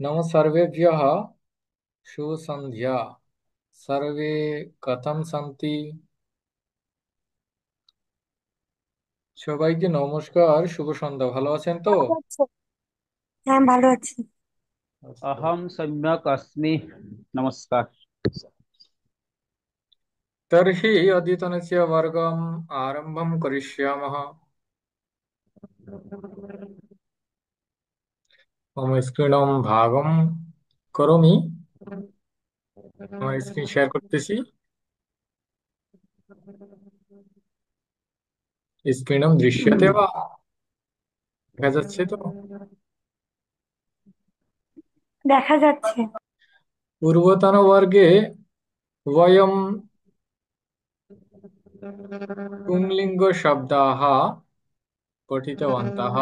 नमः सर्वेभ्यः शुभ सन्ध्या। सर्वे कथं सन्ति? সবাইকে নমস্কার, শুভ সন্ধ্যা। ভালো আছেন তো? ভালো আছো? হ্যাঁ, ভালো আছি। আচ্ছা। अहम सम्यक अस्मि। नमस्कार। तर्हि अद्यतनस्य वर्गम् आरम्भं करिष्यामः। मम स्क्रीनं भागं करोमि। আমার স্ক্রিন শেয়ার করতেছি। স্ক্রিनं दृश्यते वा? দেখা যাচ্ছে তো? দেখা যাচ্ছে। पूर्वतनवर्गे वयं पुंलिङ्गशब्दाः पठितवन्तः।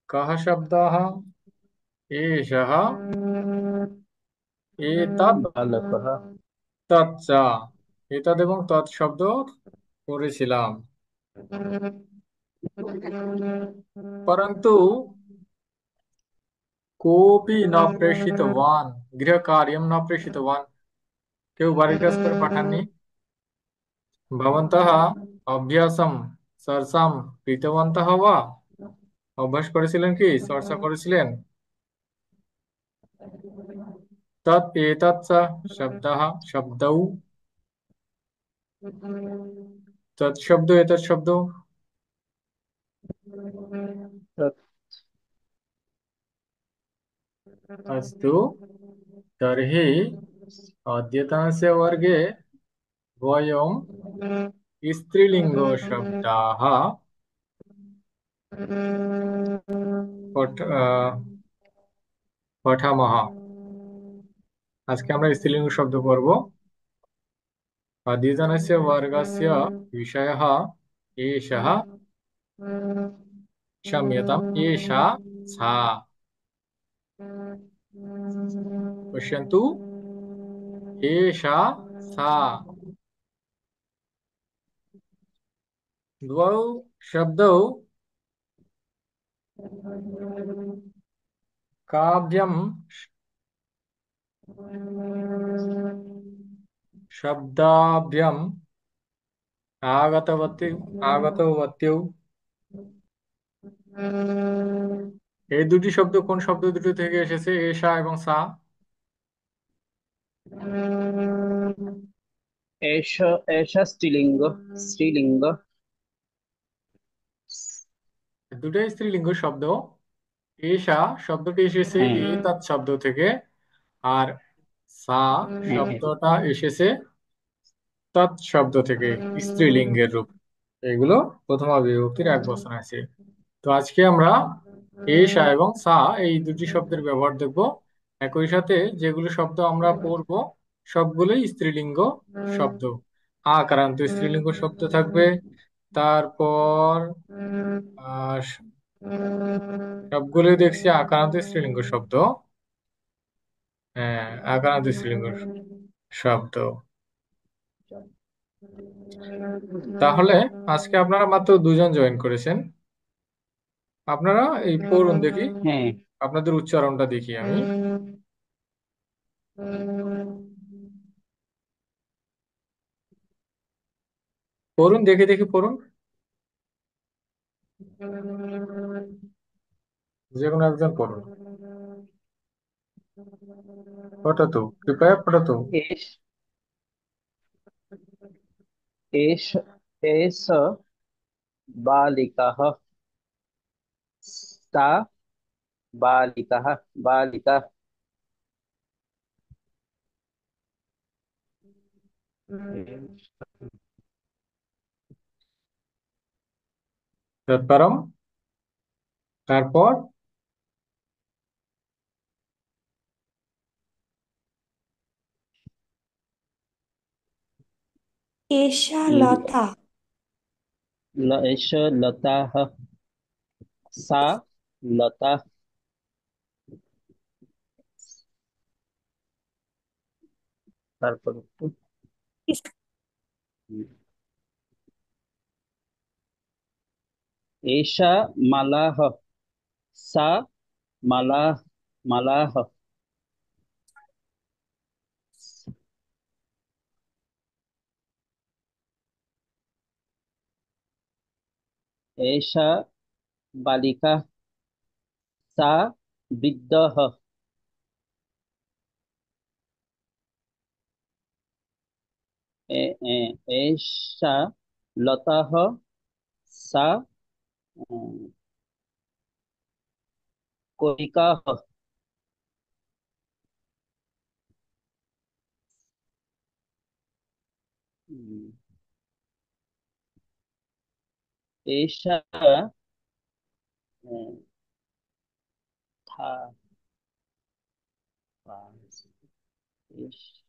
कः शब्दाः? एषः, एतत्, बालकः। তৎ। এতদ এবং তৎ শব্দ পড়েছিলাম, परन्तु कोऽपि न प्रेषितवान्। गृहकार्यं न प्रेषितवान्। কেউ বাড়ির কাজ করে পাঠাননি। ভবন্তः অভ্যাসম সরসাম কৃতবন্তः वा? অভ্যাস করেছিলেন কি, চর্চা করেছিলেন? তৎ এতৎ চ শব্দः শব্দৌ। তৎ শব্দ এতৎ শব্দ। अस्तु। तर्हि अद्यतनस्य वर्गे वयं स्त्रीलिङ्गशब्दाः पठामः। আজকে আমরা স্ত্রীলিঙ্গ শব্দ পড়ব। अद्यतनस्य वर्गस्य विषयः एषः, क्षम्यताम्, एषा, सा। पश्यन्तु, एषा, सा। द्वौ शब्दौ काव्यं शब्दाभ्याम् আগতবত্যৌ। এই দুটি শব্দ কোন শব্দ দুটো থেকে এসেছে, এষা এবং সা? एष एष स्त्रीलिंग। स्त्रीलिंग। দুটাই স্ত্রীলিঙ্গ শব্দ। এষা শব্দটি এসেছে হ্যাঁ, এতৎ শব্দ থেকে, আর সা হ্যাঁ, হ্যাঁ। শব্দটা এসেছে তৎ শব্দ থেকে, স্ত্রীলিঙ্গের রূপ। এগুলো প্রথমা বিভক্তির এক বচন আছে। তো আজকে আমরা এষা এবং সা এই দুটি শব্দের ব্যবহার দেখব। একই সাথে যেগুলো শব্দ আমরা পড়ব সবগুলোই স্ত্রীলিঙ্গ শব্দ। আকারান্ত স্ত্রীলিঙ্গ শব্দ থাকবে। তারপর আহ সবগুলোই দেখছি আকারান্ত স্ত্রীলিঙ্গ শব্দ। হ্যাঁ, আকারান্ত স্ত্রীলিঙ্গ শব্দ। তাহলে আজকে আপনারা মাত্র দুজন জয়েন করেছেন। আপনারা এই পড়ুন দেখি, হ্যাঁ। আপনাদের উচ্চারণটা দেখি আমি। পড়ুন, দেখে দেখে পড়ুন। যে কোনো একজন পড়ুন। পঠতু, কৃপया পঠতু। एष एष एष बालिकाः। सा बालिकाः। बालिका। তৎপরম, তারপর এশা লতা। एष लताः। सा लता। তারপর একটু एषा मालाः सा मालाः मालाः एषा बालिका सा वृद्धः एषा लताः सा कलिकाः एषा था एष-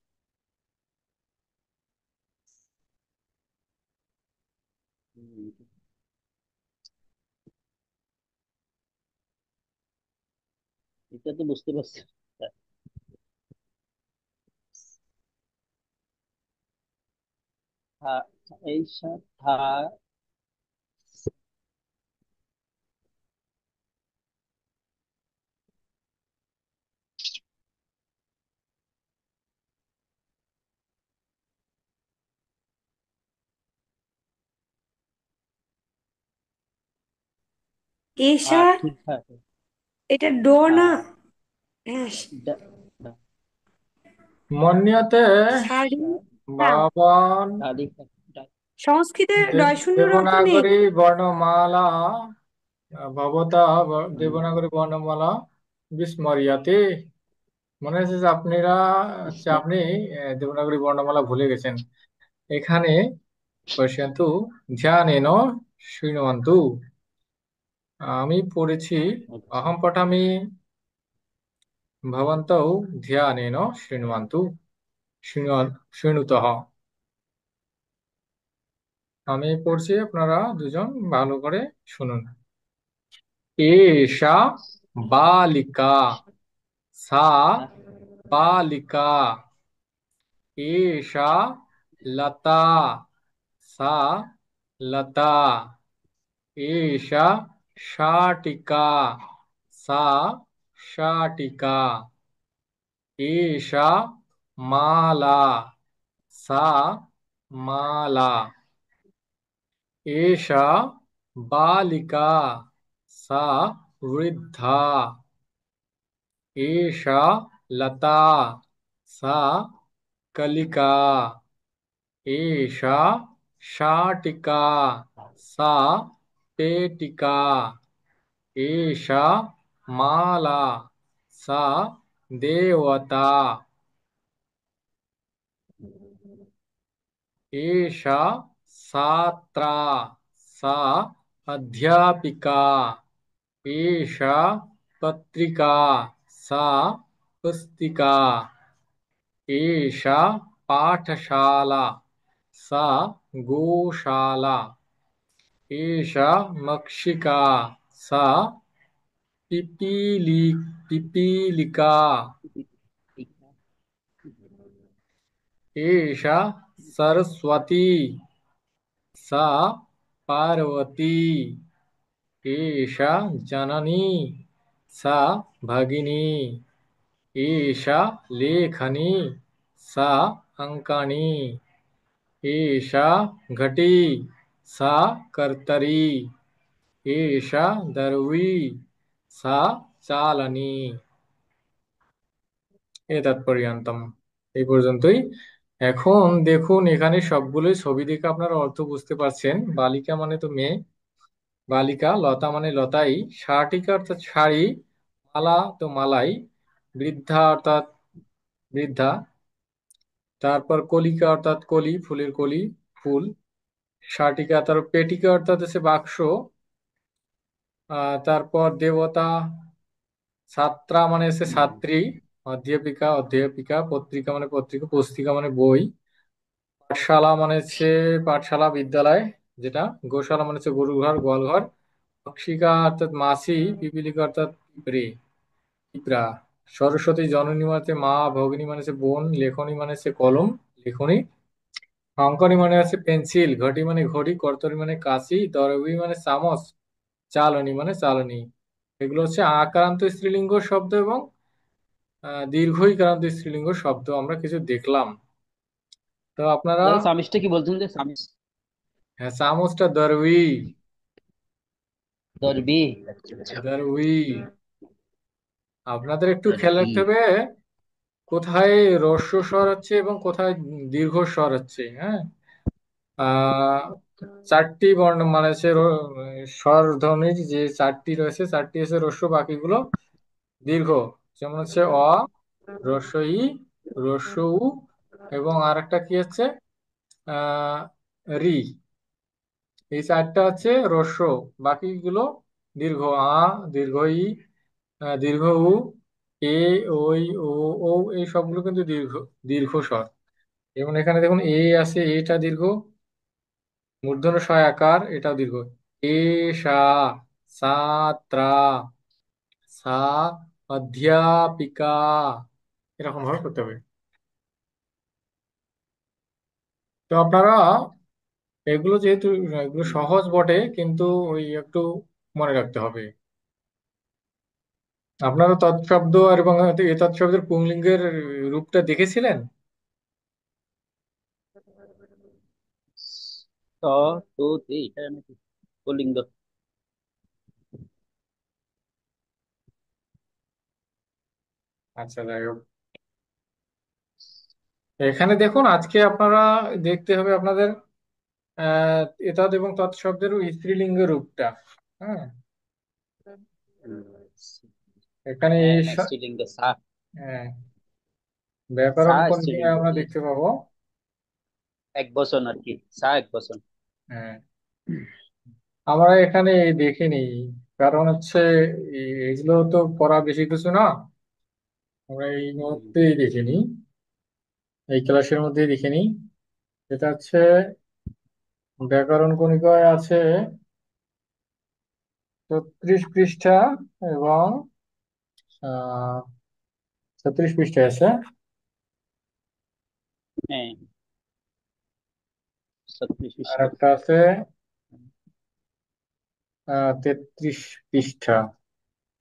এটা তো বুঝতে পারছি থা এষা থা থা এশা, ঠিক আছে এটা ডো থা না? হ্যাঁ। ডা- ডা- মন্যতে শাড়ি। তা বাবান তালিকা সংস্কৃতে ডয় শূন্যর অর্থ নেই। দেবনাগরী বর্ণমালা ভবতা দেবনাগরী বর্ণমালা বিস্মরিয়াতে। মনে হচ্ছে যে আপনি দেবনাগরী বর্ণমালা ভুলে গেছেন। এখানে পশ্যন্তু ধ্যানেন শৃণুবন্তু। আমি পড়েছি আচ্ছা অহম পঠামি ভবন্তৌ ধ্যানেন শৃণুবন্তু। শৃণুতঃ। আমি পড়ছি, আপনারা দুজন ভালো করে শুনুন। এষা বালিকা, সা বালিকা। এষা লতা, সা লতা। এষা শাটিকা, সা শাটিকা। এষা মালা, সা মালা। एषा बालिका, सा वृद्धा। एषा लता, सा कलिका। एषा शाटिका, सा पेटिका। एषा माला, सा देवता। एषा छात्रा, सा अध्यापिका। एषा पत्रिका, सा पुस्तिका। एषा पाठशाला, सा गोशाला। एषा मक्षिका, सा पिपीलि पिपीलिका। एषा सरस्वती, सा पार्वती। एषा जननी, सा भगिनी। एषा लेखनी, सा अङ्कनी। एषा घटी, सा कर्तरी। एषा दर्वी, सा চালানি। এতৎ পর্যন্তম। এই পর্যন্তই। এখন দেখুন, এখানে সবগুলোই ছবি দেখে আপনারা অর্থ বুঝতে পারছেন। বালিকা মানে তো মেয়ে, বালিকা। লতা মানে লতাই। শাটিকা অর্থাৎ শাড়ি। মালা তো মালাই। বৃদ্ধা অর্থাৎ বৃদ্ধা। তারপর কলিকা অর্থাৎ কলি, ফুলের কলি, ফুল। শাটিকা, তারপর পেটিকা অর্থাৎ হচ্ছে বাক্স। তারপর দেবতা। ছাত্রা মানে হচ্ছে ছাত্রী। অধ্যাপিকা অধ্যাপিকা। পত্রিকা মানে পত্রিকা, পুস্তিকা মানে বই। পাঠশালা মানে হচ্ছে পাঠশালা, বিদ্যালয় যেটা। গোশালা মানে হচ্ছে গরুর ঘর, গোয়াল ঘর। মক্ষিকা অর্থাৎ মাছি। পিপীলিকা অর্থাৎ পিঁপড়ে, পিঁপড়া। সরস্বতী জননী মানে হচ্ছে মা। ভগিনী মানে হচ্ছে বোন। লেখনী মানে হচ্ছে কলম, লেখনী। অঙ্কনী মানে হচ্ছে পেন্সিল। ঘটি মানে ঘড়ি। কর্তরী মানে কাঁচি। দরবি মানে চামচ। চালনী মানে চালনী। এগুলো হচ্ছে আকারান্ত স্ত্রীলিঙ্গ শব্দ এবং দীর্ঘ ইকারান্ত স্ত্রীলিঙ্গ শব্দ আমরা কিছু দেখলাম। তো আপনারা, দাদা সামিজটা কি বলছেন যে সামিজ? হ্যাঁ, চামচটা দরউই। দরবি। আচ্ছা আচ্ছা। দরউই। আপনাদের একটু খেয়াল দরবি। রাখতে হবে কোথায় হ্রস্ব স্বর হচ্ছে এবং কোথায় দীর্ঘ স্বর হচ্ছে। হ্যাঁ, আহ চারটি বর্ণমালা আছে, স্বর ধ্বনির যে চারটি রয়েছে, চারটি আছে হ্রস্ব, বাকিগুলো দীর্ঘ। যেমন হচ্ছে অ, হ্রস্ব ই, হ্রস্ব উ, এবং আর একটা কি হচ্ছে আহ রি। এই চারটা হচ্ছে হ্রস্ব, বাকিগুলো দীর্ঘ। আ, দীর্ঘ ই, দীর্ঘ উ, এ, ওই, ও, ও, এই সবগুলো কিন্তু দীর্ঘ, দীর্ঘ স্বর। যেমন এখানে দেখুন এ আছে, এটা দীর্ঘ। মূর্ধন্য ষ আকার, এটাও দীর্ঘ। এ, সা, ছাত্রা, সা, অধ্যাপিকা, এরকম ভাবে করতে হবে। তো আপনারা এগুলো যেহেতু এগুলো সহজ বটে, কিন্তু ওই একটু মনে রাখতে হবে। আপনারা তৎশব্দ আর এবং এ তৎশব্দের পুংলিঙ্গের রূপটা দেখেছিলেন? স তো তে এটা নাকি পুল্লিঙ্গ? আচ্ছা, যাই হোক, এখানে দেখুন আজকে আপনারা দেখতে হবে আপনাদের আহ এতদ এবং তৎশব্দের স্ত্রীলিঙ্গ রূপটা। হ্যাঁ, এখানে হ্যাঁ এই হ্যাঁ, স্ত্রীলিঙ্গ সা। হ্যাঁ, সা ব্যাকরণ কোণিকে স্ত্রীলিঙ্গ আমরা কি? দেখতে পাবো। এক বচন আর কি, সা এক বচন। হ্যাঁ, আমরা এখানে দেখিনি, কারণ হচ্ছে এগুলো তো পড়া বেশি কিছু না, আমরা এই হুম, মুহূর্তেই দেখিনি, এই ক্লাসের মধ্যেই দেখিনি। এটা হচ্ছে ব্যাকরণ কণিকায় আছে 36 পৃষ্ঠা এবং 36 পৃষ্ঠায় আছে। হ্যাঁ, 36 আর পৃষ্ঠা। একটা আছে 33 পৃষ্ঠা,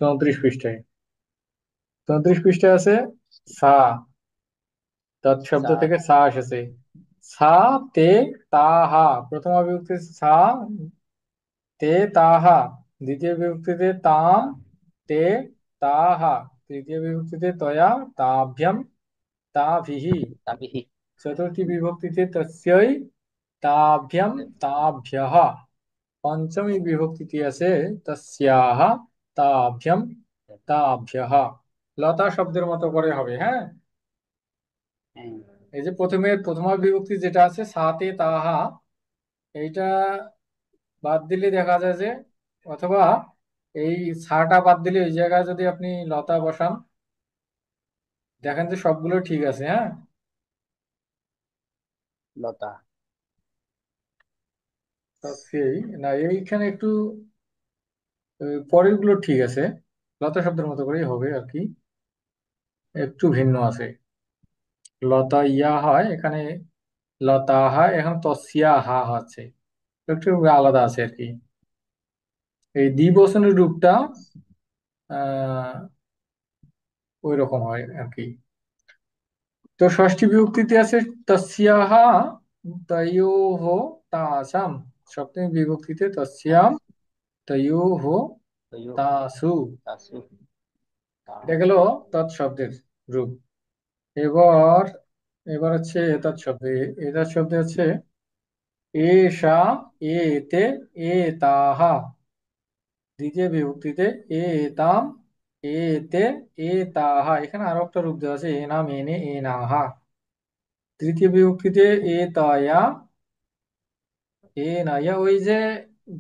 34 পৃষ্ঠায়। 34 পৃষ্ঠায় আছে সা, তৎশব্দ সা। থেকে সা এসেছে। সা, তে, তাহা, প্রথমা বিভক্তি সা, তে, তাহা। দ্বিতীয় বিভক্তিতে তাম, তা। তে, তাহা। তৃতীয় বিভক্তিতে তয়া, তাভ্যাম, তাভিহি। তাবিহি। চতুর্থী বিভক্তিতে তস্যৈ, তাভ্যাম, তাভ্যः। পঞ্চমী বিভক্তিতে আছে তস্যাহ, তাভ্যাম, তাভ্যः। লতা শব্দের মতো করে হবে। হ্যাঁ, হ্যাঁ, এই যে প্রথমা বিভক্তি যেটা আছে সাতে তাহা, এইটা বাদ দিলে দেখা যায় যে, অথবা এই সাটা বাদ দিলে ওই জায়গায় যদি আপনি লতা বসান, দেখেন যে সবগুলো ঠিক আছে। হ্যাঁ, লতা। তো সেই না, এইখানে একটু পরের গুলো ঠিক আছে, লতা শব্দের মতো করেই হবে আর কি, একটু ভিন্ন আছে। লতা ইয়া হয় এখানে, লতা হয় এখন তসিয়া হা হচ্ছে, একটু আলাদা আছে আর কি। এই দ্বিবচনের রূপটা আহ ওই রকম হয় আর কি। তো ষষ্ঠী বিভক্তিতে আছে তস্যাহা, তয়োহ, তাসাম। সপ্তমী বিভক্তিতে তস্যাম, তয়োহ, তয়ো। তাসু। তাসু। তা। এটা গেল তৎশব্দের রূপ। এবার এবার হচ্ছে এতৎ শব্দ। এতৎ শব্দ হচ্ছে এষা, এতে, এতাহা। দ্বিতীয় বিভক্তিতে এতাম, এতে, এতাহা। এখানে আরো একটা রূপ দেওয়া আছে এনাম, এনে, এনাহা। তৃতীয় বিভক্তিতে এতয়া, এনায়া। ওই যে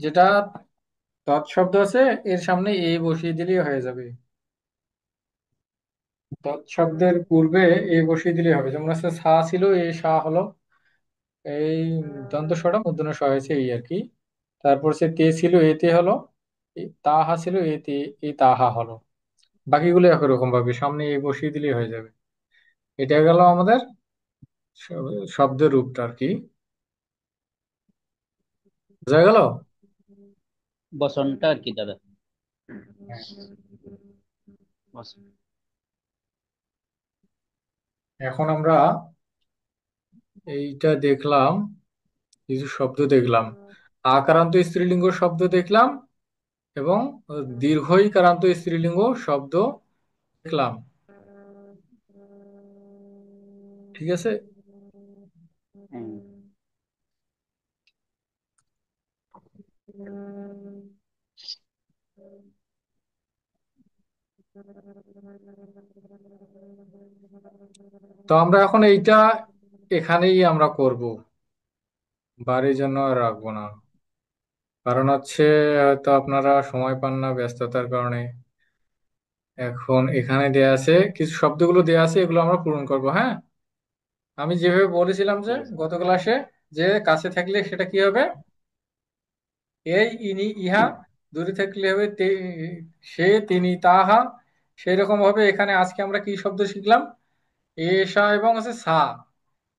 যেটা তৎশব্দ আছে, এর সামনে এ বসিয়ে দিলেই হয়ে যাবে। তৎশব্দের পূর্বে এ বসিয়ে দিলেই হবে। যেমন আছে সা ছিল, এ সা হলো। এই দন্ত সটা মূর্ধন্য ষ হয়েছে, এই আর কি। তারপর সে তে ছিল, এতে হলো। তাহা ছিল, এতে, এই তাহা হলো। বাকিগুলো একই রকম ভাবে সামনে এ বসিয়ে দিলেই হয়ে যাবে। এটা গেল আমাদের শব্দের রূপটা আর কি। বোঝা গেল? বসনটা আর কি দাদা? হ্যাঁ। বসন। এখন আমরা এইটা দেখলাম, কিছু শব্দ দেখলাম, আকারান্ত স্ত্রীলিঙ্গ শব্দ দেখলাম, এবং দীর্ঘইকারান্ত স্ত্রীলিঙ্গ শব্দ দেখলাম। ঠিক আছে। হুম। তো আমরা এখন এইটা এখানেই আমরা করব, বাড়ির জন্য আর রাখবো না। কারণ হচ্ছে হয়তো আপনারা সময় পান না ব্যস্ততার কারণে। এখন এখানে দেয়া আছে, কিছু শব্দগুলো দেয়া আছে, এগুলো আমরা পূরণ করব, হ্যাঁ। আমি যেভাবে বলেছিলাম যে ঠিক আছে। গত ক্লাসে, যে কাছে থাকলে সেটা কি হবে, এই, ইনি, ইহা। দূরে থাকলে হবে সে, তিনি, তাহা। সেই রকম ভাবে এখানে আজকে আমরা কি শব্দ শিখলাম, এসা এবং আছে সা।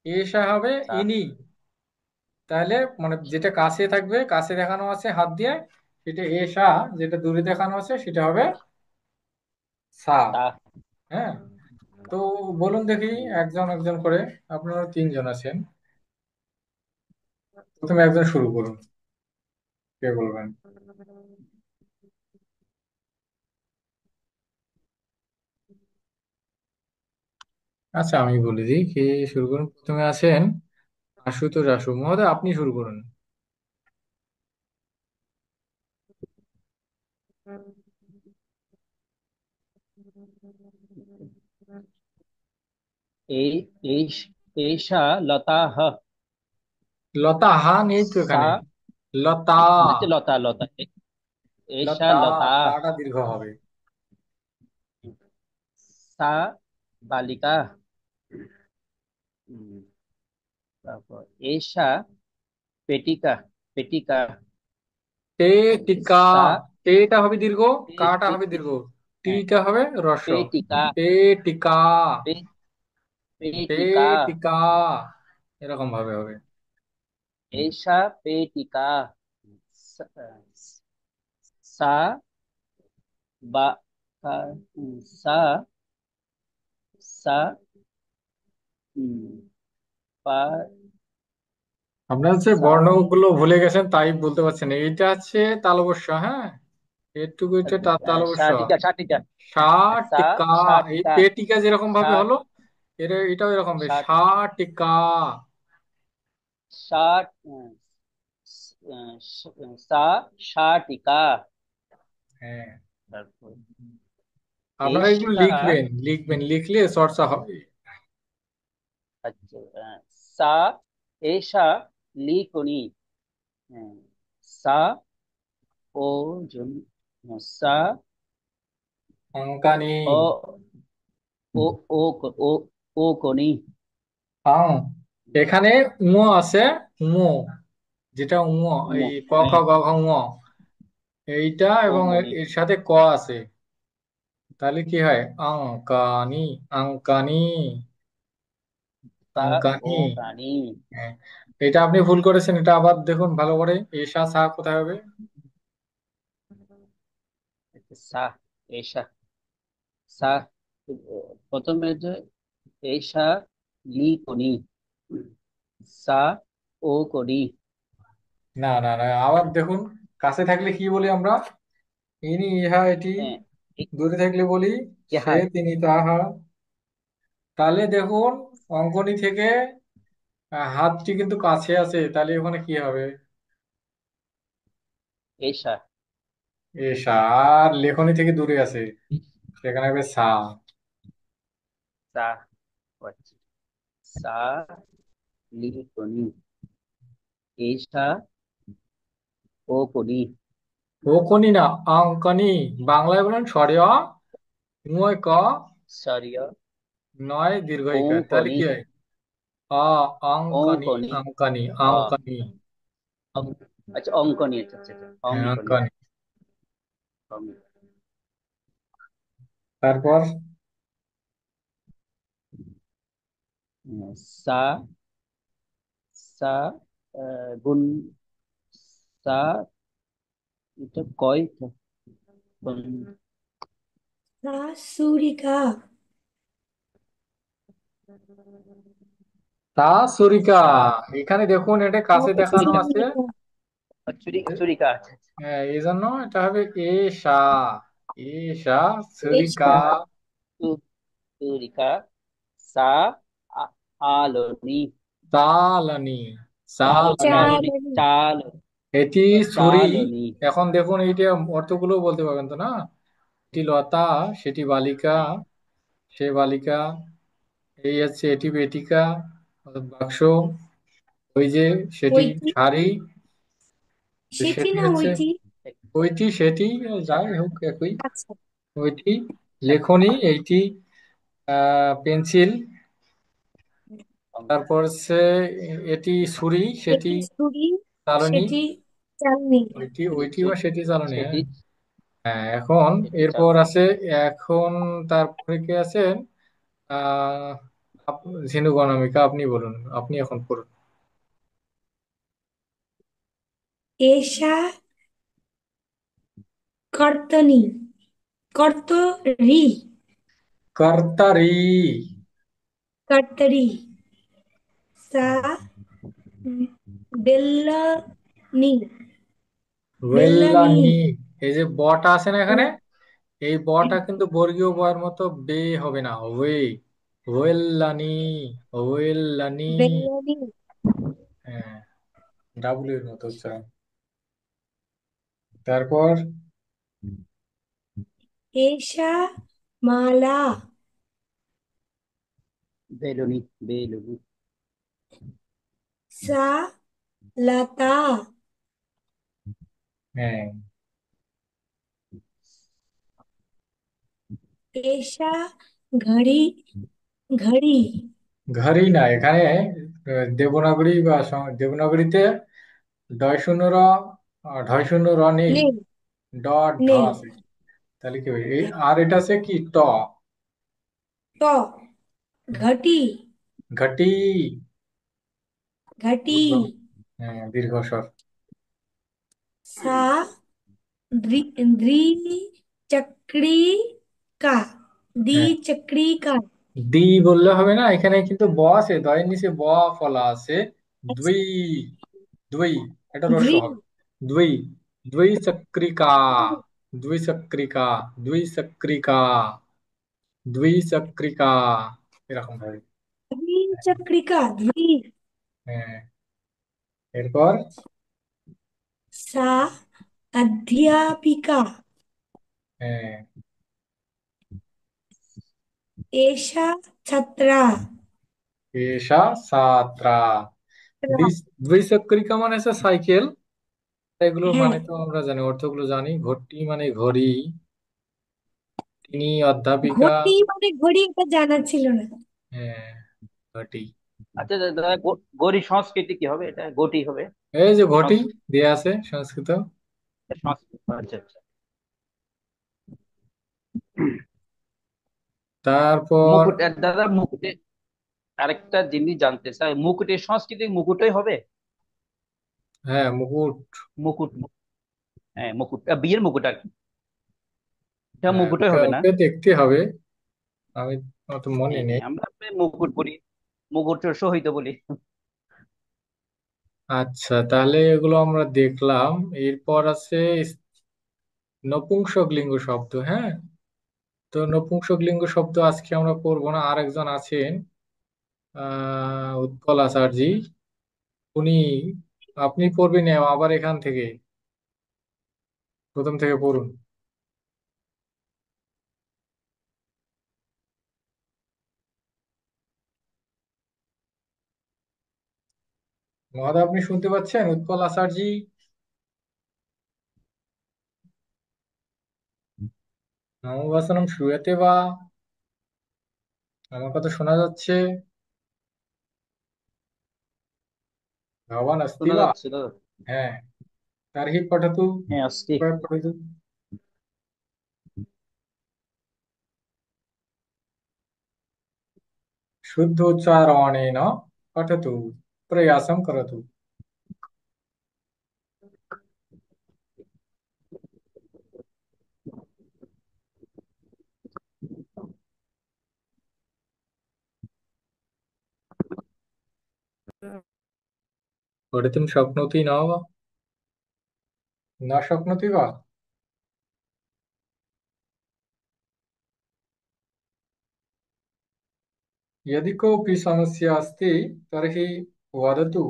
এসা হবে সা। ইনি। তাহলে মানে যেটা কাছে থাকবে, কাছে দেখানো আছে হাত দিয়ে, সেটা এসা। যেটা দূরে দেখানো আছে সেটা হবে সা। সা। হ্যাঁ। তো বলুন দেখি, হুম। একজন একজন করে। আপনারা তিনজন আছেন, প্রথমে একজন শুরু করুন, কে বলবেন? আচ্ছা, আমি বলে দিই কে শুরু করুন। প্রথমে আছেন আশুতোষ। আশু মহোদয়, আপনি শুরু করুন। এই এই এষা লতাহ। লতা, হা নেই তো সা। এখানে। লতা। আচ্ছা, লতা লতা। এষা লতা, লতা। তাটা দীর্ঘ হবে। সা বালিকা। হুম, তারপর এষা পেটিকা। পেটিকা। টে, টিকা। সা টেটা হবে দীর্ঘ, কাটা হবে পেটি- দীর্ঘ, হ্যাঁ, টিটা হবে হ্রস্ব। পেটিকা। টে, টিকা। পে- টে, পেটিকা। টিকা, এরকম ভাবে হবে। এষা পেটিকা। সা সা বা সা সা পা। আপনার হচ্ছে সা। বর্ণগুলো ভুলে গেছেন তাই বলতে পারছেন না। এইটা হচ্ছে তালবস্য, হ্যাঁ। এটুকু হচ্ছে তালবস্য। সাটিকা সাটিকা। সা, সা টিকা। এই সাটিকা। পে টিকা যেরকম ভাবে ষাট। হলো, এটাও এরকম হবে, সা, ষাটিকা। টিকা। ষাট। সা ষাটিকা। হ্যাঁ। তারপর আপনারা এগুলো এষা। লিখবেন, লিখবেন, লিখলে চর্চা হবে। আচ্ছা, সা এষা লিখনি। হ্যাঁ, সা ও জন। সা অঙ্কানি। ও ও ও ও ও কোনি। আং। এখানে উঁ আছে, উঁ, যেটা উঁ, এই ক, খ, গ, ঘ, ঙ, এইটা ও এবং মনি। এর সাথে ক আছে। তাহলে কি হয়, অঙ্কানি। অঙ্কানি। সা ও অঙ্কানি। কানি। হ্যাঁ। এটা আপনি ভুল করেছেন, এটা আবার দেখুন ভালো করে, এসা সা কোথায় হবে। সা এষা সা প্রথমে যে এষা লিখনি। সা ও কোনি। না, না, না, আবার দেখুন। কাছে থাকলে কি বলি আমরা, ইনি, ইহা, এটি। হ্যাঁ, দূরে থাকলে বলি সে, ইহা। তিনি, তাহা। তাহলে দেখুন, অঙ্কনী থেকে হাতটি কিন্তু কাছে আছে, তাহলে ওখানে কি হবে, এষা। এসা। আর লেখনী থেকে দূরে আছে, সেখানে হবে সা। সা। আচ্ছা, সা লিখনি। এষা ও কোনি। ও কোনি না, অঙ্কনী। বাংলায় বলেন সরে অ, ঙয় ক, সরিয় নয় দীর্ঘ ইকার, তাহলে অঙ্কনি। কি হয়, অ, অঙ্কনী। অঙ্কনি। অঙ্কনী, অ অঙ্কনী। আচ্ছা, অঙ্কনি। আচ্ছা আচ্ছা আচ্ছা, হ্যাঁ, অঙ্কনি। অঙ্কনী। অঙ্ক- তারপর সা সা গুণ। সা এটা কয় সুরিকা। তা সুরিকা। এখানে দেখুন, এটা কাছে দেখানো আছে। সুরিকা। ছুরিকা, আচ্ছা আচ্ছা। হ্যাঁ, এই জন্য এটা হবে এশা। এশা সুরিকা। এসা। ছুরিকা। সা আ- আলোনি। চালানি। চালানি। চালনি চালনি। চাল এটি ছুরি। চালনি। এখন দেখুন, এইটা অর্থগুলো বলতে পারবেন তো না? এটি লতা, সেটি বালিকা, সে বালিকা, এই হচ্ছে এটি বেটিকা অর্থাৎ বাক্স, ওই যে সেটি ওইটি। শাড়ি, সেটি সেটি না হচ্ছে ওইটি? ওইটি সেটি, যাই হোক একই। আচ্ছা। ওইটি লেখনি, এইটি পেন্সিল। তারপর হচ্ছে এটি ছুরি, সেটি এটি ছুরি। চালনি। সেটি চালনি। ওইটি ওইটি বা সেটি চালনি, সেটি হ্যাঁ। হ্যাঁ, এখন সেটি এরপর চালনি। আছে। এখন তারপরে কি আছেন? আহ ঝিনুক অনামিকা, আপনি বলুন, আপনি এখন পড়ুন। এষা কর্তনী। কর্তরি। কর্তারি। কর্তরি। সা বেলনি। বেলনি। ওয়েল্লানি। এই যে বটা আছে না এখানে, এই বটা কিন্তু বর্গীয় বয়ের মতো বে হবে না, ওয়ে। ওয়েল্লানি। ওয়েল্লানি। বেলনি। হ্যাঁ, ডাব্লিউ এর মতো উচ্চারণ। তারপর এষা মালা। বেলুনি বেলুনি। সা লতা। হ্যাঁ, এষা ঘড়ি। ঘড়ি। ঘড়ি না এখানে। দেবনাগরী বা দেবনাগরীতে ডয় শূন্য র, ঢয় শূন্য র নেই। নেই। ড ঢ নেই। আছে। তাহলে কি হবে? আর এটা আছে কি, ট। ট। ঘটি। ঘটি। ঘটি। বুঝলাম। হ্যাঁ, দীর্ঘ স্বর। সা দ্বিচক্রি কা। হ্যাঁ, দ্বিচক্রি কা। দি বললে হবে না, এখানে কিন্তু ব আছে, দয়ের নিচে ব ফলা আছে। আচ্ছা। দুই। দুই। এটা রস্য দ্রি। হবে। দুই। দুই চক্রিকা। দুই চক্রিকা। দুই চক্রিকা। দুই চক্রিকা। এরকম ভাবে। দ্বিচক্রিকা। দ্রি। হ্যাঁ, এরপর সা অধ্যাপিকা। হ্যাঁ, এষা ছাত্রা। এষা ছাত্রা। দ্বিচক্রিকা মানে হচ্ছে সাইকেল। এগুলোর হ্যাঁ। মানে তো আমরা জানি, অর্থগুলো জানি। ঘটি মানে ঘড়ি। তিনি অধ্যাপিকা। ঘটি মানে ঘড়ি, এটা জানা ছিল না। হ্যাঁ, ঘটি। আচ্ছা দাদা, গৌরী সংস্কৃতি কি হবে? এটা গটি হবে। এই যে ঘটি সংস্কৃত। দেয়া আছে সংস্কৃত। সংস্কৃত, আচ্ছা আচ্ছা। তারপর মুকুট, দাদা মুকুটে আরেকটা জিনিস জানতে চাই, মুকুটের সংস্কৃতি মুকুটই হবে? হ্যাঁ, মুকুট। মুকুট, হ্যাঁ মুকুট, বিয়ের মুকুট আর কি, এটা হ্যাঁ, মুকুটই ওকে হবে না? ওকে দেখতে হবে। আমি অত মনে হ্যাঁ নেই। হ্যাঁ, আমরা আসলে মুকুট বলি, মুকুট সহিত বলি। আচ্ছা, তাহলে এগুলো আমরা দেখলাম। এরপর আছে নপুংসক লিঙ্গ শব্দ, হ্যাঁ। তো নপুংসক লিঙ্গ শব্দ আজকে আমরা পড়বো না, আরেকজন আছেন, উৎপল আচার্যি, উনি, আপনি পড়বেন আবার এখান থেকে, প্রথম থেকে পড়ুন। মহোদয়, আপনি শুনতে পাচ্ছেন? উৎপল আচার্যি, নমো বাসনম শ্রুয়তে বা? আমার কথা শোনা যাচ্ছে? ভবান अस्ति শোনা বা? যাচ্ছে দাদা। হ্যাঁ। তার্হি পঠতু। হ্যাঁ আসছি। পঠতু। শুদ্ধ উচ্চারণেন পঠতু। প্রয়াসম করতু। ওটা তুমি স্বপ্নতেই নাও না, স্বপ্নতেই বা यदि कोऽपि समस्या अस्ति तर्हि वदतु।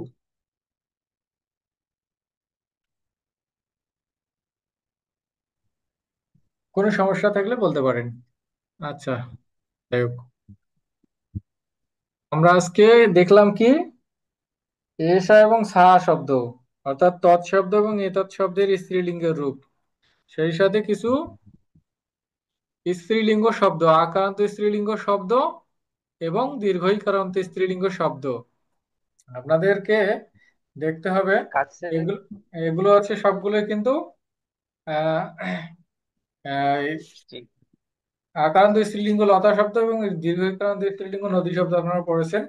কোনো সমস্যা থাকলে বলতে পারেন। আচ্ছা, যাই হোক, আমরা আজকে দেখলাম কি এসা এবং সা শব্দ, অর্থাৎ তৎশব্দ এবং এতৎ শব্দের স্ত্রীলিঙ্গের রূপ, সেই সাথে কিছু স্ত্রীলিঙ্গ শব্দ, আকারান্ত স্ত্রীলিঙ্গ শব্দ এবং দীর্ঘইকারান্ত স্ত্রীলিঙ্গ শব্দ আপনাদেরকে দেখতে হবে। কাছে। এগুলো এগুলো হচ্ছে সবগুলো কিন্তু আহ আহ, ঠিক। আকারান্ত স্ত্রীলিঙ্গ লতা শব্দ এবং দীর্ঘইকারান্ত স্ত্রীলিঙ্গ নদী শব্দ আপনারা পড়েছেন।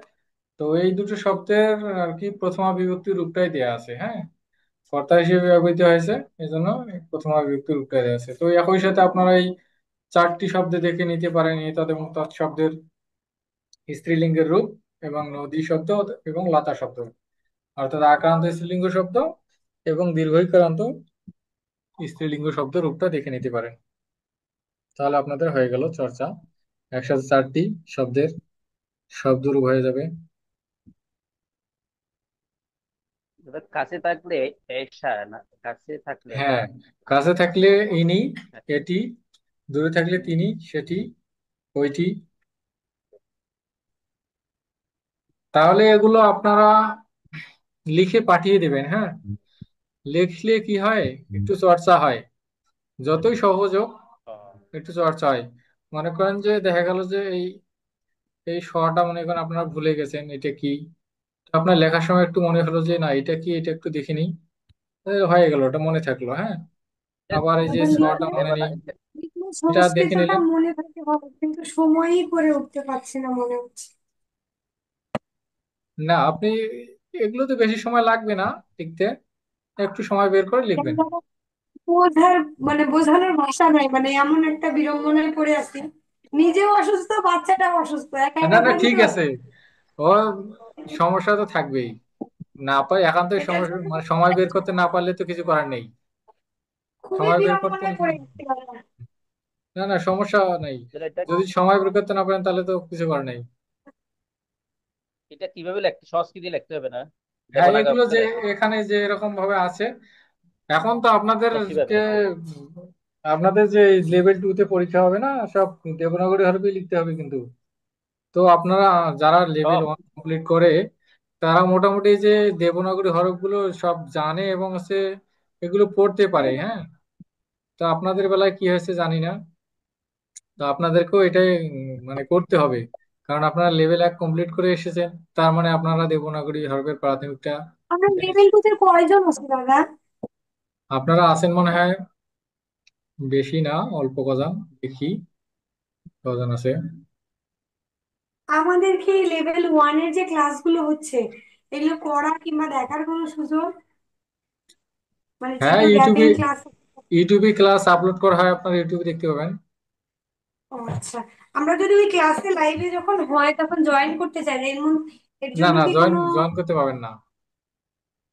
তো এই দুটো শব্দের আর কি প্রথমা বিভক্তি রূপটাই দেয়া আছে, হ্যাঁ, কর্তা হিসেবে ব্যবহৃত হয়েছে, এই জন্য এই প্রথমা বিভক্তি রূপটা দেওয়া আছে। তো একই সাথে আপনারা এই চারটি শব্দে দেখে নিতে পারেন এতৎ এবং তৎ শব্দের স্ত্রীলিঙ্গের রূপ এবং নদী শব্দ এবং লতা শব্দ, অর্থাৎ আক্রান্ত স্ত্রীলিঙ্গ শব্দ এবং দীর্ঘইকারান্ত স্ত্রীলিঙ্গ শব্দ রূপটা দেখে নিতে পারেন। তাহলে আপনাদের হয়ে গেল চর্চা, একসাথে চারটি শব্দের শব্দরূপ হয়ে যাবে। এবার কাছে থাকলে এসা, না কাছে থাকলে হ্যাঁ, সা। কাছে থাকলে ইনি, এটি, দূরে থাকলে তিনি, সেটি, ওইটি। তাহলে এগুলো আপনারা লিখে পাঠিয়ে দেবেন, হ্যাঁ, লিখলে কি হয়, একটু চর্চা হয়, যতই সহজ হোক একটু চর্চা হয়। মনে করেন যে দেখা গেল যে এই এই শটা মনে করেন আপনারা ভুলে গেছেন এটা কি, তো আপনার লেখার সময় একটু মনে হলো যে না এটা কি, এটা একটু দেখে নিই, হয়ে গেল, ওটা মনে থাকলো, হ্যাঁ। আবার এই যে আবার শটা লিখলে মনে নেই, লিখলে এটা দেখে সংস্কৃতটা নিলেন। মনে থাকে ভালো, কিন্তু সময়ই করে উঠতে পারছি না মনে হচ্ছে। না আপনি, এগুলোতে বেশি সময় লাগবে না লিখতে, একটু সময় বের করে কেন লিখবেন। বলো? বোঝার বোঝানোর ভাষা নাই, এমন একটা বিড়ম্বনায় পড়ে আছি। নিজেও অসুস্থ, বাচ্চাটাও অসুস্থ, একা না একা না, থাকি ঠিক তো। আছে, ও সমস্যা তো থাকবেই, না পাই একান্তই এটার সমস্যা, জন্য মানে সময় বের করতে না পারলে তো কিছু করার নেই। খুবই সময় বের করতে বিড়ম্বনায় পড়ে গেছি বাবা। না না, সমস্যা নেই, তাহলে এটা যদি সময় বের করতে না পারেন তাহলে তো কিছু করার নেই। এটা কিভাবে লিখতে, সংস্কৃতি লিখতে হবে না হ্যাঁ, দেবনাগরী এগুলো যে অক্ষরে? এখানে যে এরকম ভাবে আছে, এখন তো এটা কিভাবে? আপনাদেরকে আপনাদের যে লেভেল টু তে পরীক্ষা হবে না, সব দেবনাগরী হরফে লিখতে হবে কিন্তু। তো আপনারা যারা লেভেল সব। ওয়ান কমপ্লিট করে তারা মোটামুটি যে দেবনাগরী হরফগুলো সব জানে এবং হচ্ছে এগুলো পড়তে পারে, হ্যাঁ। তো আপনাদের বেলায় কি হয়েছে জানি না, তো আপনাদেরকেও এটাই মানে করতে হবে, কারণ আপনারা লেভেল এক কমপ্লিট করে এসেছেন, তার মানে আপনারা দেবনাগরী হরফের প্রাথমিকটা আমরা লেভেল জেনেছেন। টু তে কয়জন আছি দাদা? আপনারা আছেন মনে হয়, বেশি না, অল্প কজন, দেখি কজন আছে। আমাদের কি লেভেল ওয়ানের যে ক্লাসগুলো হচ্ছে, এগুলো করা কিংবা দেখার কোনো সুযোগ, হ্যাঁ, যেগুলো ইউটিউবে, গ্যাপিং ক্লাস? ইউটিউবে ক্লাস আপলোড করা হয়, আপনারা ইউটিউবে দেখতে পাবেন। ও আচ্ছা। আমরা যদি ওই ক্লাসে লাইভে যখন হয় তখন জয়েন করতে চাই, এর না জন্য না, কি জয়েন কোনো? জয়েন করতে পারবেন না,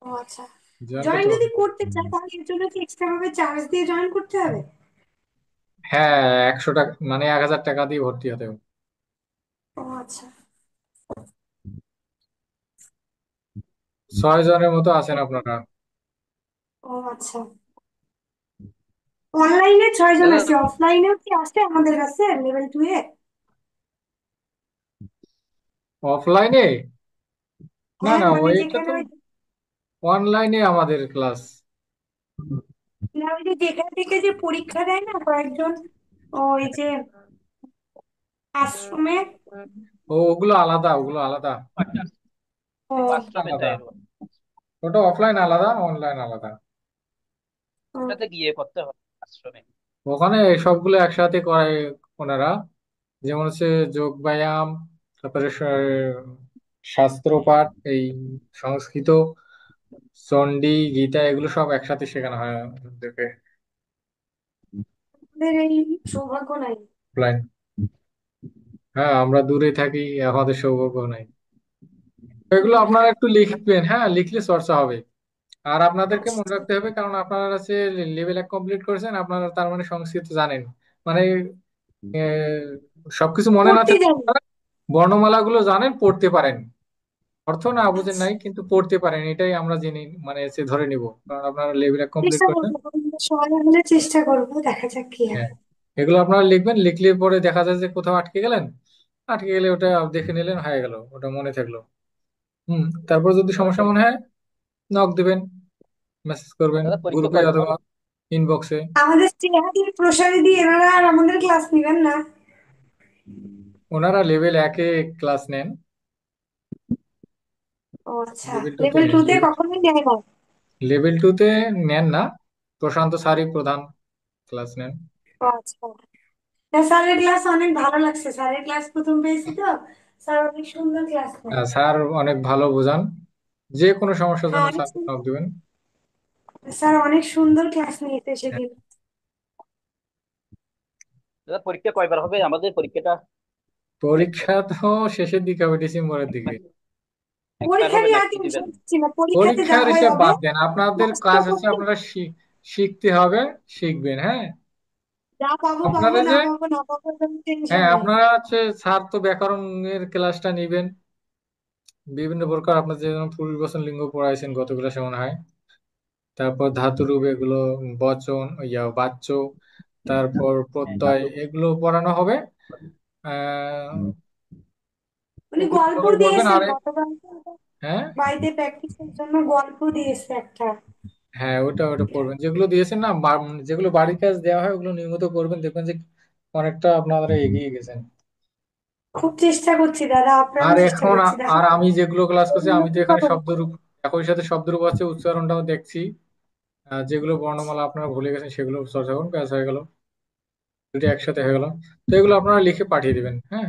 ও আচ্ছা। জয়েন জয়েন করতে যদি পারবেন না। করতে চাই তাহলে এর জন্য কি এক্সট্রা ভাবে চার্জ দিয়ে জয়েন করতে হবে? হ্যাঁ, 100 টাকা মানে 1000 টাকা দিয়ে ভর্তি হতে হবে। ও আচ্ছা। 6 জনের মতো আছেন আপনারা। ও আচ্ছা। অনলাইনে 6 জন দাদা, আছে, অফলাইনেও কি আসে আমাদের কাছে লেভেল টু এ? অফলাইনে? না হ্যাঁ, না, ওইটা যেখানে তো অনলাইনে আমাদের ক্লাস। ওই যে যেখান থেকে যে পরীক্ষা দেয় না কয়েকজন, ওই যে আশ্রমে। ও, ওগুলো আলাদা, ওগুলো আলাদা, ও আশ্রমে আলাদা, দেয়? ওটা অফলাইন আলাদা, অনলাইন আলাদা। ও, ওটাতে গিয়ে করতে হবে আশ্রমে? ওখানে সবগুলো একসাথে করায় ওনারা, যেমন হচ্ছে যোগ ব্যায়াম, তারপরে শাস্ত্র পাঠ, এই সংস্কৃত, চণ্ডী, গীতা, এগুলো সব একসাথে শেখানো হয় আমাদেরকে। আমাদের এই সৌভাগ্য নাই। অফলাইন, হ্যাঁ, আমরা দূরে থাকি, আমাদের সৌভাগ্য নাই। তো এগুলো আপনারা একটু লিখবেন, হ্যাঁ, লিখলে চর্চা হবে। আর আপনাদেরকে আচ্ছা মনে রাখতে হবে, কারণ আপনারা হচ্ছে লেভেল 1 কমপ্লিট করেছেন, আপনারা তার মানে সংস্কৃত জানেন, মানে সবকিছু মনে না পড়তে থাকলে জানি। আপনারা বর্ণমালাগুলো জানেন, পড়তে পারেন। অর্থ না বুঝেন আচ্ছা, নাই, কিন্তু পড়তে পারেন, এটাই আমরা জেনে মানে হচ্ছে ধরে নিব, কারণ আপনারা লেভেল 1 কমপ্লিট চেষ্টা করেছেন। করবো, কোনোদিন সময় হলে চেষ্টা করবো, দেখা যাক কি হয়। হ্যাঁ, এগুলো আপনারা লিখবেন, লিখলে পরে দেখা যায় যে কোথাও আটকে গেলেন, আটকে গেলে ওটা দেখে নিলেন, হয়ে গেল, ওটা মনে থাকলো। তারপর যদি সমস্যা ওকে। মনে হয়, নক দিবেন, মেসেজ করবেন দাদা পরীক্ষা গ্রুপে কয়বার অথবা হবে? আচ্ছা, ইনবক্সে। আমাদের স্নেহাদি প্রসারিদি এনারা আর আমাদের ক্লাস নিবেন না? ওনারা লেভেল 1-এ ক্লাস নেন, ও আচ্ছা, লেভেল 2-তে লেভেল নেন। টু তে কখনোই নেয় না? লেভেল 2-তে নেন না, প্রশান্ত স্যারই প্রধান ক্লাস নেন। ও আচ্ছা। না, স্যারের ক্লাস অনেক ভালো লাগছে, স্যারের ক্লাস প্রথম পেয়েছি তো। স্যার অনেক সুন্দর ক্লাস নেয়। স্যার অনেক ভালো বোঝান, যে কোনো সমস্যার হ্যাঁ, জন্য অনেক স্যারকে নক সুন্দর। দিবেন। স্যার অনেক সুন্দর ক্লাস নিয়েছে হ্যাঁ, সেদিন। দাদা পরীক্ষা কয়বার হবে আমাদের পরীক্ষাটা? পরীক্ষা তো শেষের দিকে হবে, ডিসেম্বরের দিকে। একবার পরীক্ষা হবে নিয়ে আর নাকি টেনশন দিবেন? হচ্ছে না, পরীক্ষাতে যা পরীক্ষার হয় হিসাব হবে। বাদ দেন, আপনাদের ক্লাস তো কাজ হচ্ছে করতে, আপনারা শিখতে হবে, শিখবেন, হ্যাঁ। যা পাবো পাবো, আপনারা না যে, পাবো না পাবো, কোনো টেনশন হ্যাঁ, নেই। আপনারা হচ্ছে স্যার তো ব্যাকরণের ক্লাসটা নিবেন, বিভিন্ন প্রকার আপনার যেমন পূর্ববচন লিঙ্গ পড়াইছেন গত ক্লাসে মনে হয়, তারপর ধাতুরূপ এগুলো, বচন, বাচ্য, তারপর প্রত্যয়, এগুলো পড়ানো হবে। আহ উনি ওগুলো ভালো গল্প করে পড়বেন। দিয়েছেন আর গতকাল তো, হ্যাঁ, বাড়িতে প্র্যাকটিসের জন্য গল্প দিয়েছে একটা। হ্যাঁ, ওটা ওটা পড়বেন, যেগুলো দিয়েছেন না, যেগুলো বাড়ির কাজ দেওয়া হয় ওগুলো নিয়মিত করবেন, দেখবেন যে অনেকটা আপনারা এগিয়ে গেছেন। খুব চেষ্টা করছি দাদা, আপ্রাণ আর চেষ্টা এখন করছি, দেখা আর আমি যেগুলো ক্লাস করছি, আমি তো এখানে যাক। শব্দরূপ, একই সাথে শব্দরূপ আছে, উচ্চারণটাও দেখছি। যেগুলো বর্ণমালা আপনারা ভুলে গেছেন সেগুলো চর্চা করুন, ব্যাস হয়ে গেল, দুটো একসাথে হয়ে গেল। তো এগুলো আপনারা লিখে পাঠিয়ে দিবেন, হ্যাঁ।